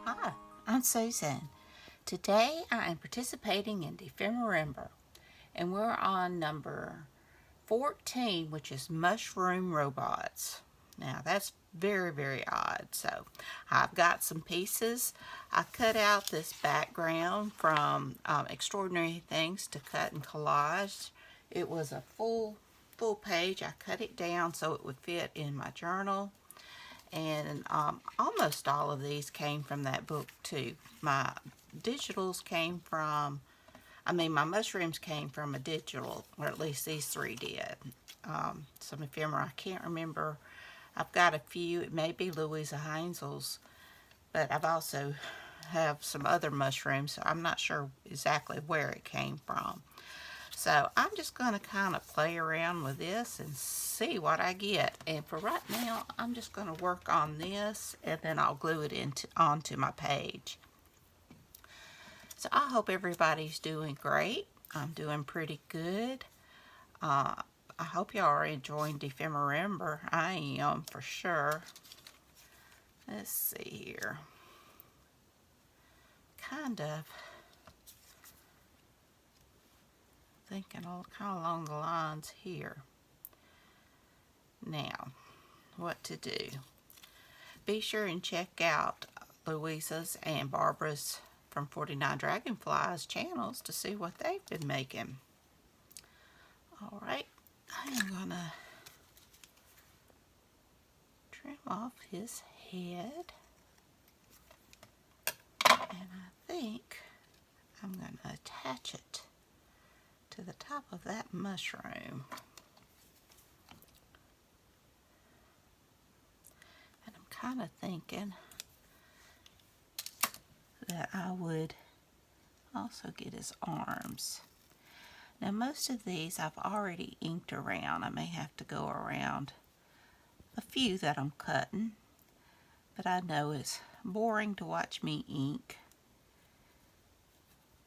Hi, I'm Susan. Today I am participating in DEPHEMEREMBER, and we're on number 14, which is mushroom robots. Now that's very, very odd. So I've got some pieces. I cut out this background from Extraordinary Things to Cut and Collage. It was a full page. I cut it down so it would fit in my journal. And almost all of these came from that book too. My digitals came from, my mushrooms came from a digital, or at least these three did. Some ephemera, I can't remember. I've got a few, it may be Luise and but I've also have some other mushrooms, so I'm not sure exactly where it came from. So I'm just going to kind of play around with this and see what I get. And for right now, I'm just going to work on this and then I'll glue it onto my page. So I hope everybody's doing great. I'm doing pretty good. I hope y'all are enjoying DEPHEMEREMBER. I am for sure. Let's see here. Kind of thinking kind of along the lines here. Now, what to do? Be sure and check out Luisa's and Barbara's from 49 Dragonflies channels to see what they've been making. Alright, I am going to trim off his head. And I think I'm going to attach it to the top of that mushroom. And I'm kind of thinking that I would also get his arms. Now most of these I've already inked around. I may have to go around a few that I'm cutting, but I know it's boring to watch me ink.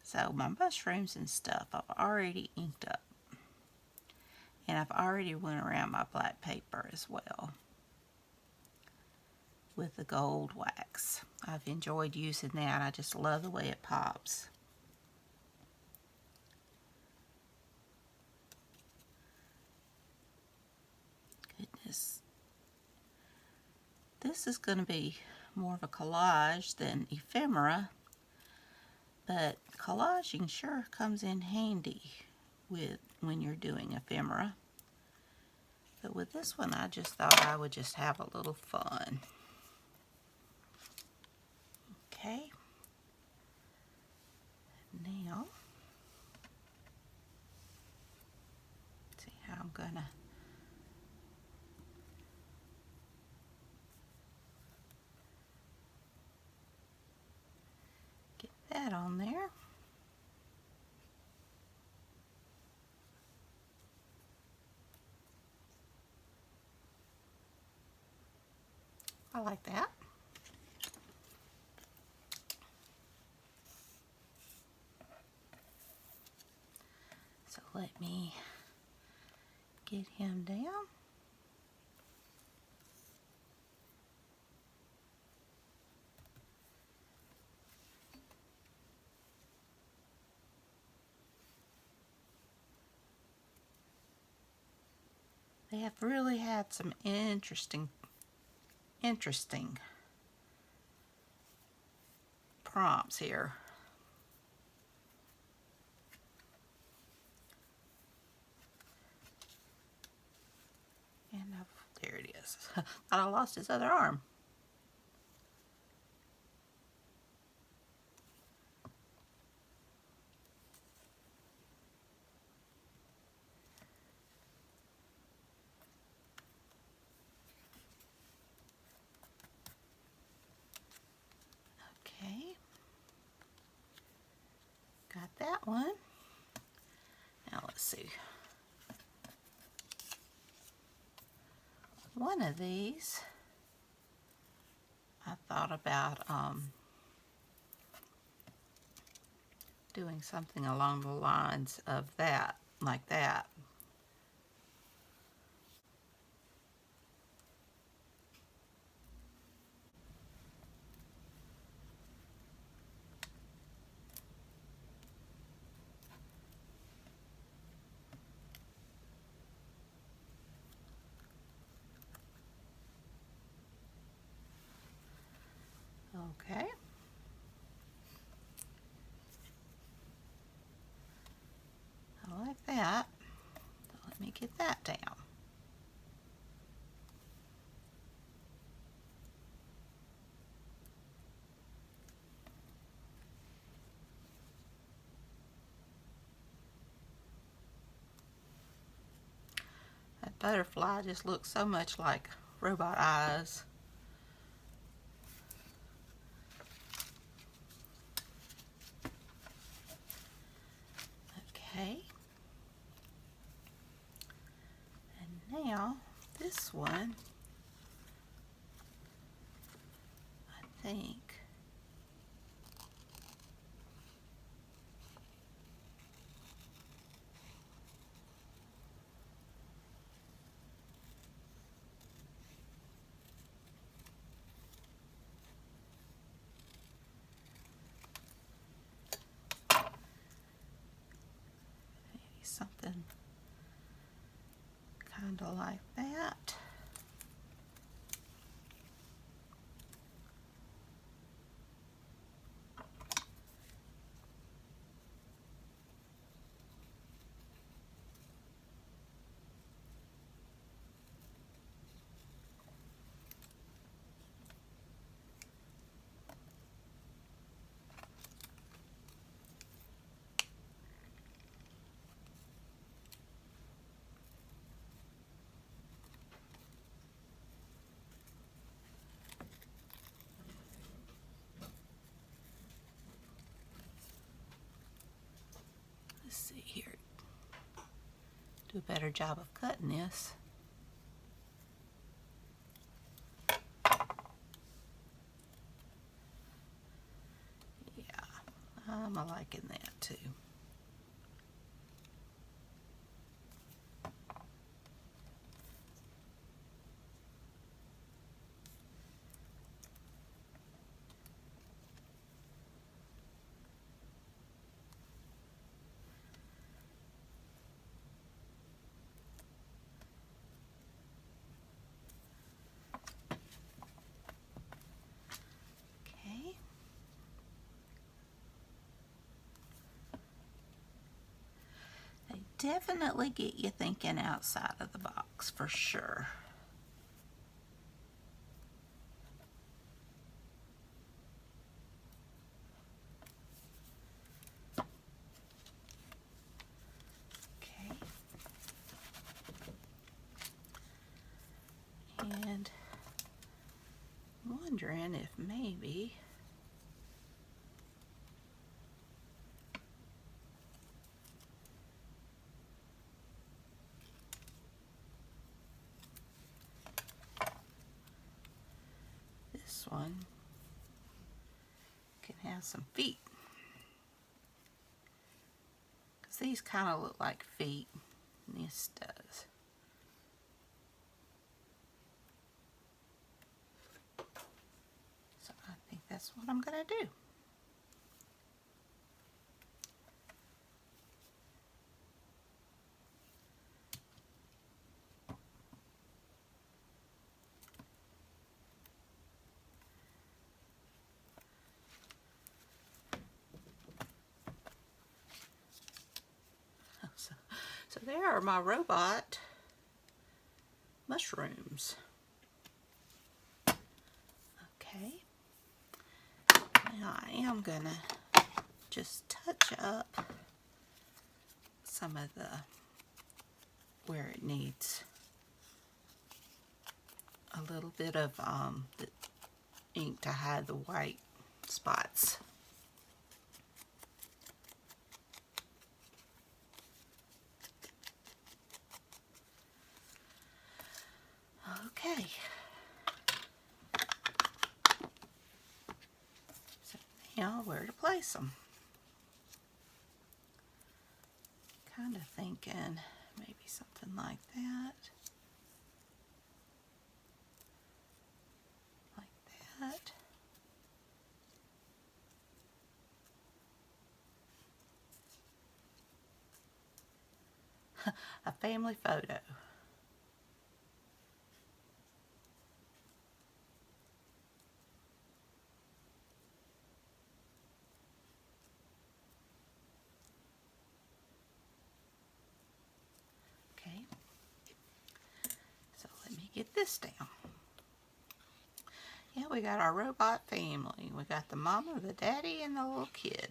So my mushrooms and stuff I've already inked up. And I've already went around my black paper as well with the gold wax. I've enjoyed using that. I just love the way it pops. Goodness. This is going to be more of a collage than ephemera, but collaging sure comes in handy when you're doing ephemera. But with this one, I just thought I would just have a little fun. Okay. Now, see how I'm gonna get that on there. I like that. So let me get him down. They have really had some interesting prompts here. And there it is. Thought I lost his other arm. Okay. Got that one. Now let's see. One of these I thought about doing something along the lines of that, like that. Okay. I like that. So let me get that down. That butterfly just looks so much like robot eyes. Okay. And now this one, I think, maybe something kind of like that. Let's see here. Do a better job of cutting this. Yeah, I'm liking that too. Okay. They definitely get you thinking outside of the box for sure. Okay. And I'm wondering if maybe this one can have some feet. Because these kind of look like feet, and this does. So I think that's what I'm going to do. So there are my robot mushrooms. Okay. Now I am gonna just touch up some of the where it needs a little bit of the ink to hide the white spots. Okay. So now where to place them? Kind of thinking maybe something like that. Like that. A family photo. this down. Yeah, we got our robot family. We got the mama, the daddy, and the little kid.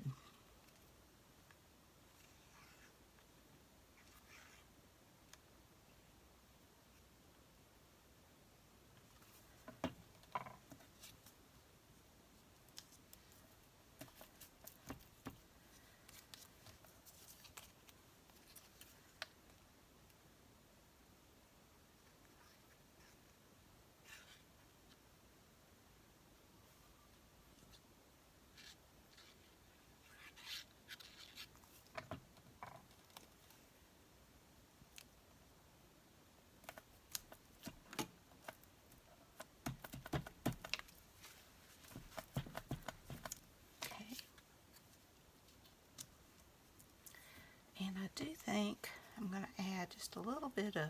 And I do think I'm going to add just a little bit of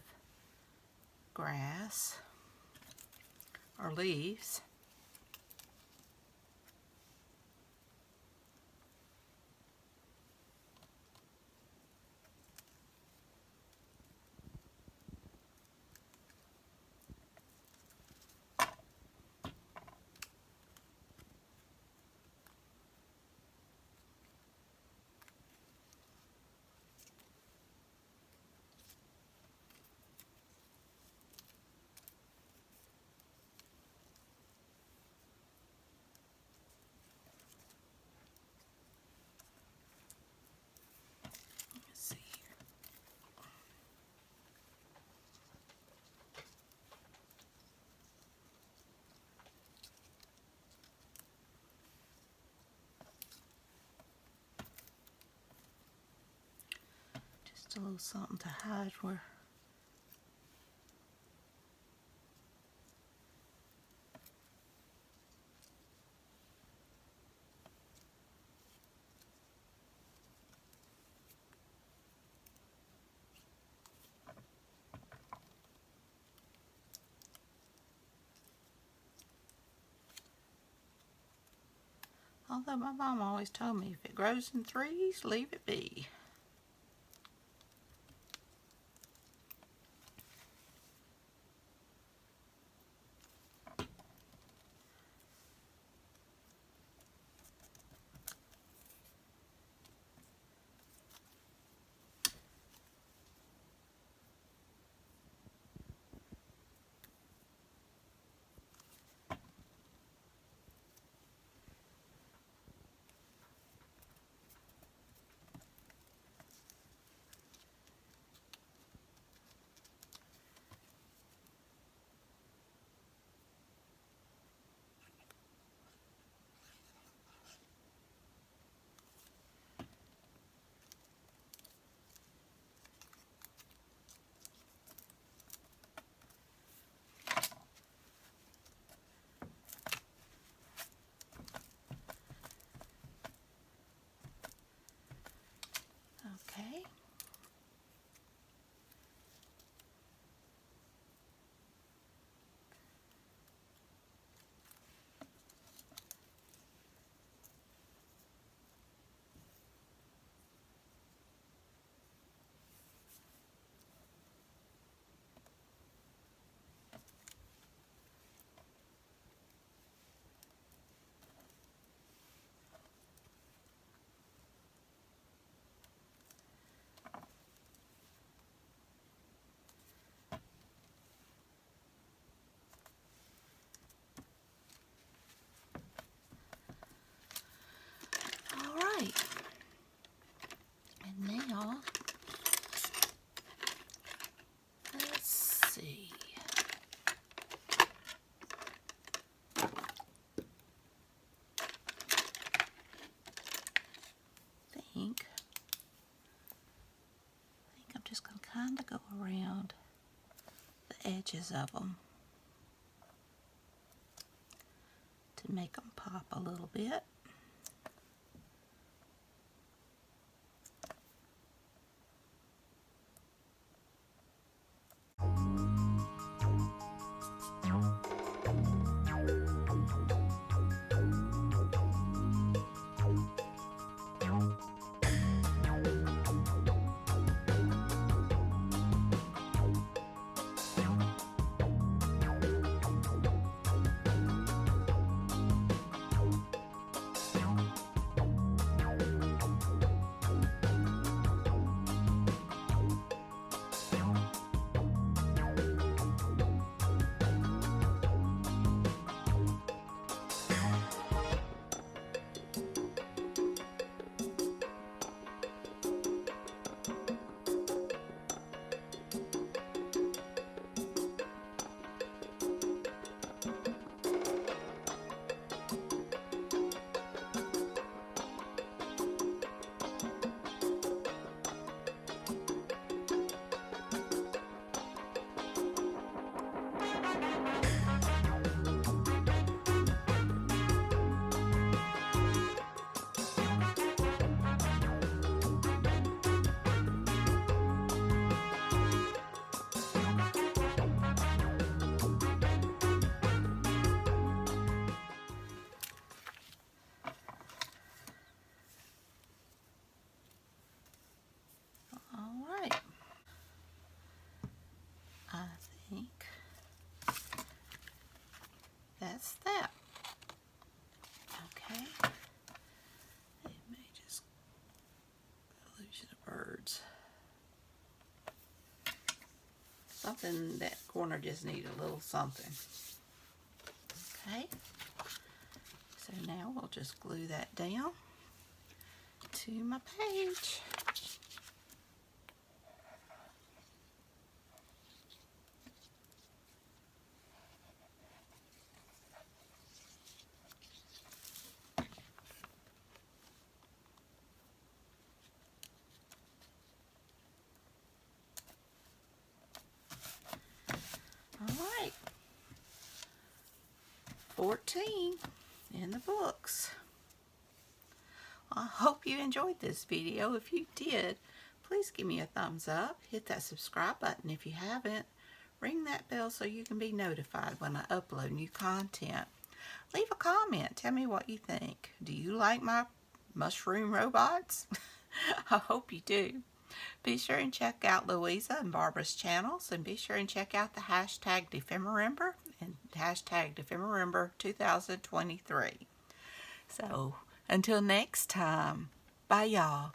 grass or leaves. Just a little something to hide where. Although my mom always told me if it grows in threes, leave it be. Okay. All right. And now, let's see. I think I'm just going to kind of go around the edges of them to make them pop a little bit. that's that. Okay. Let me just illusion of birds. Something, that corner just needs a little something. Okay. So now we'll just glue that down to my page. Alright, 14 in the books. I hope you enjoyed this video. If you did, please give me a thumbs up. Hit that subscribe button if you haven't. Ring that bell so you can be notified when I upload new content. Leave a comment. Tell me what you think. Do you like my mushroom robots? I hope you do. Be sure and check out Luise and Barbara's channels, and be sure and check out the hashtag DEPHEMEREMBER and hashtag DEPHEMEREMBER 2023. So, until next time, bye y'all.